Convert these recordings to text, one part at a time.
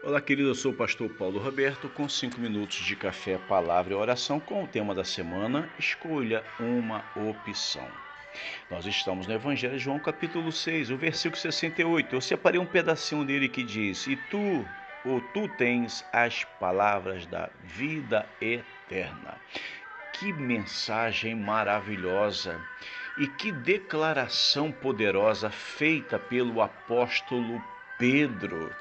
Olá, querido, eu sou o pastor Paulo Roberto, com 5 minutos de café, palavra e oração com o tema da semana, escolha uma opção. Nós estamos no Evangelho de João, capítulo 6, o versículo 68. Eu separei um pedacinho dele que diz: E tu, ou tu tens as palavras da vida eterna. Que mensagem maravilhosa e que declaração poderosa feita pelo apóstolo Pedro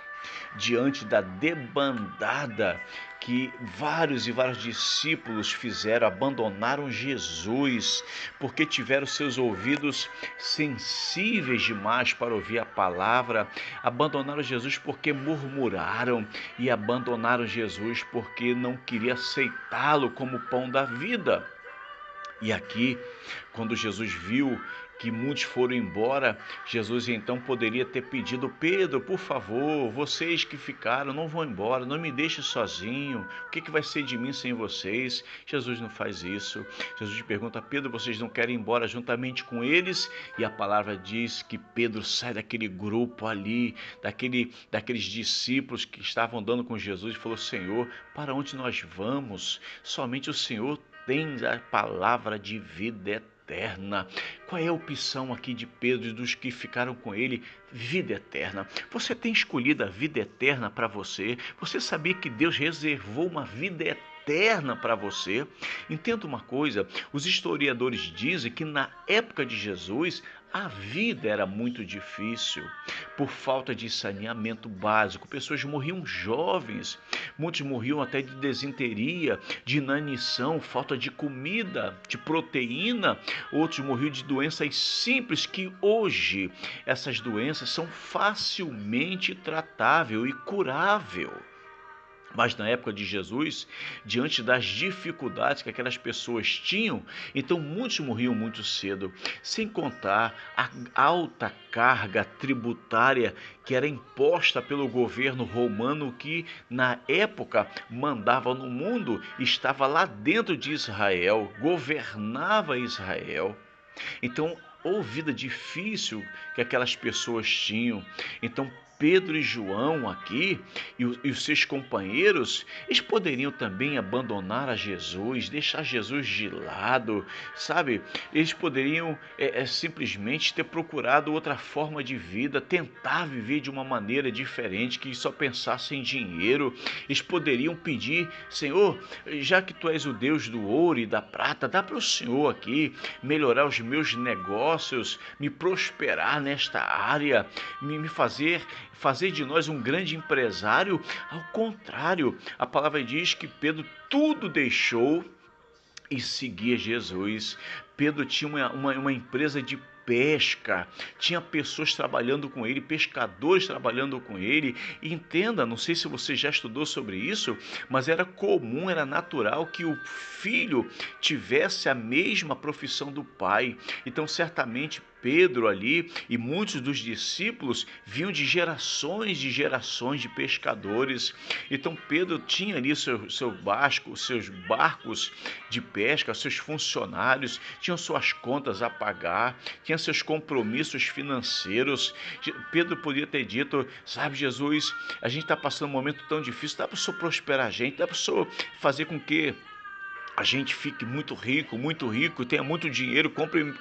diante da debandada que vários discípulos fizeram, abandonaram Jesus, porque tiveram seus ouvidos sensíveis demais para ouvir a palavra, abandonaram Jesus porque murmuraram e abandonaram Jesus porque não queriam aceitá-lo como pão da vida. E aqui, quando Jesus viu que muitos foram embora, Jesus então poderia ter pedido: Pedro, por favor, vocês que ficaram, não vão embora, não me deixe sozinho, o que vai ser de mim sem vocês? Jesus não faz isso. Jesus pergunta: Pedro, vocês não querem ir embora juntamente com eles? E a palavra diz que Pedro sai daquele grupo ali, daqueles discípulos que estavam andando com Jesus, e falou: Senhor, para onde nós vamos? Somente o Senhor tens a palavra de vida eterna. Qual é a opção aqui de Pedro e dos que ficaram com ele? Vida eterna. Você tem escolhido a vida eterna para você? Você sabia que Deus reservou uma vida eterna para você? Entenda uma coisa, os historiadores dizem que na época de Jesus a vida era muito difícil, por falta de saneamento básico. Pessoas morriam jovens, muitos morriam até de desinteria, de inanição, falta de comida, de proteína. Outros morriam de doenças simples que hoje essas doenças são facilmente tratáveis e curáveis. Mas na época de Jesus, diante das dificuldades que aquelas pessoas tinham, então muitos morriam muito cedo, sem contar a alta carga tributária que era imposta pelo governo romano, que na época mandava no mundo, estava lá dentro de Israel, governava Israel. Então, ou vida difícil que aquelas pessoas tinham. Então, Pedro e João aqui e os seus companheiros, eles poderiam também abandonar a Jesus, deixar Jesus de lado, sabe? Eles poderiam simplesmente ter procurado outra forma de vida, tentar viver de uma maneira diferente, que só pensasse em dinheiro. Eles poderiam pedir: Senhor, já que tu és o Deus do ouro e da prata, dá para o Senhor aqui melhorar os meus negócios, me prosperar nesta área, me fazer de nós um grande empresário. Ao contrário, a palavra diz que Pedro tudo deixou e seguia Jesus. Pedro tinha uma empresa de pesca, tinha pessoas trabalhando com ele, pescadores trabalhando com ele. E entenda, não sei se você já estudou sobre isso, mas era comum, era natural que o filho tivesse a mesma profissão do pai. Então certamente Pedro ali e muitos dos discípulos vinham de gerações de pescadores. Então Pedro tinha ali seus barcos de pesca, seus funcionários, tinham suas contas a pagar, tinha seus compromissos financeiros. Pedro podia ter dito: sabe, Jesus, a gente está passando um momento tão difícil, dá para o Senhor prosperar a gente, dá para o Senhor fazer com que a gente fique muito rico, tenha muito dinheiro,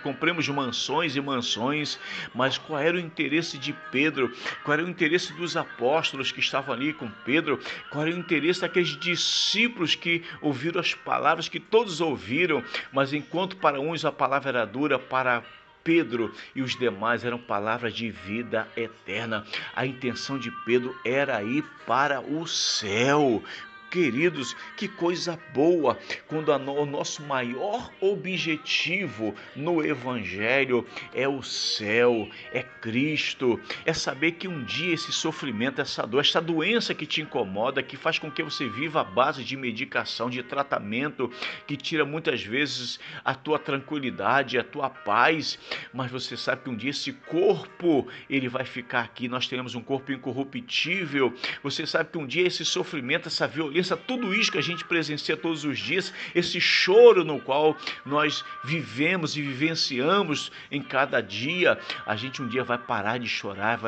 compremos mansões e mansões. Mas qual era o interesse de Pedro? Qual era o interesse dos apóstolos que estavam ali com Pedro? Qual era o interesse daqueles discípulos que ouviram as palavras que todos ouviram, mas enquanto para uns a palavra era dura, para Pedro e os demais eram palavras de vida eterna. A intenção de Pedro era ir para o céu. Queridos, que coisa boa quando o nosso maior objetivo no Evangelho é o céu, é Cristo, é saber que um dia esse sofrimento, essa dor, essa doença que te incomoda, que faz com que você viva à base de medicação, de tratamento, que tira muitas vezes a tua tranquilidade, a tua paz, mas você sabe que um dia esse corpo, ele vai ficar aqui, nós teremos um corpo incorruptível. Você sabe que um dia esse sofrimento, essa violência recompensa a tudo isso que a gente presencia todos os dias, esse choro no qual nós vivemos e vivenciamos em cada dia. A gente um dia vai parar de chorar,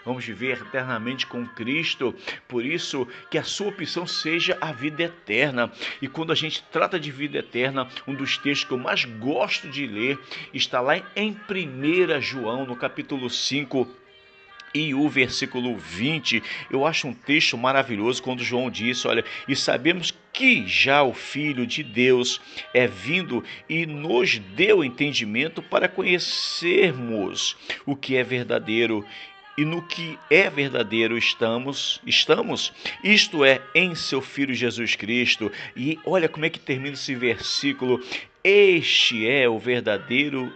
vamos viver eternamente com Cristo. Por isso que a sua opção seja a vida eterna. E quando a gente trata de vida eterna, um dos textos que eu mais gosto de ler está lá em 1 João, no capítulo 5, e o versículo 20, eu acho um texto maravilhoso quando João disse, olha, e sabemos que já o Filho de Deus é vindo e nos deu entendimento para conhecermos o que é verdadeiro, e no que é verdadeiro estamos, isto é, em seu Filho Jesus Cristo. E olha como é que termina esse versículo, este é o verdadeiro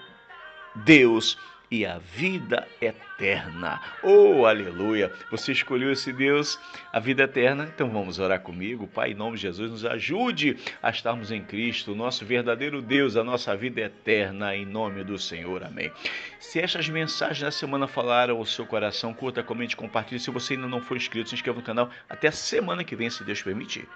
Deus e a vida eterna. Oh, aleluia! Você escolheu esse Deus, a vida eterna? Então vamos orar comigo. Pai, em nome de Jesus, nos ajude a estarmos em Cristo, o nosso verdadeiro Deus, a nossa vida eterna, em nome do Senhor. Amém. Se estas mensagens da semana falaram ao seu coração, curta, comente, compartilhe. Se você ainda não for inscrito, se inscreva no canal. Até a semana que vem, se Deus permitir.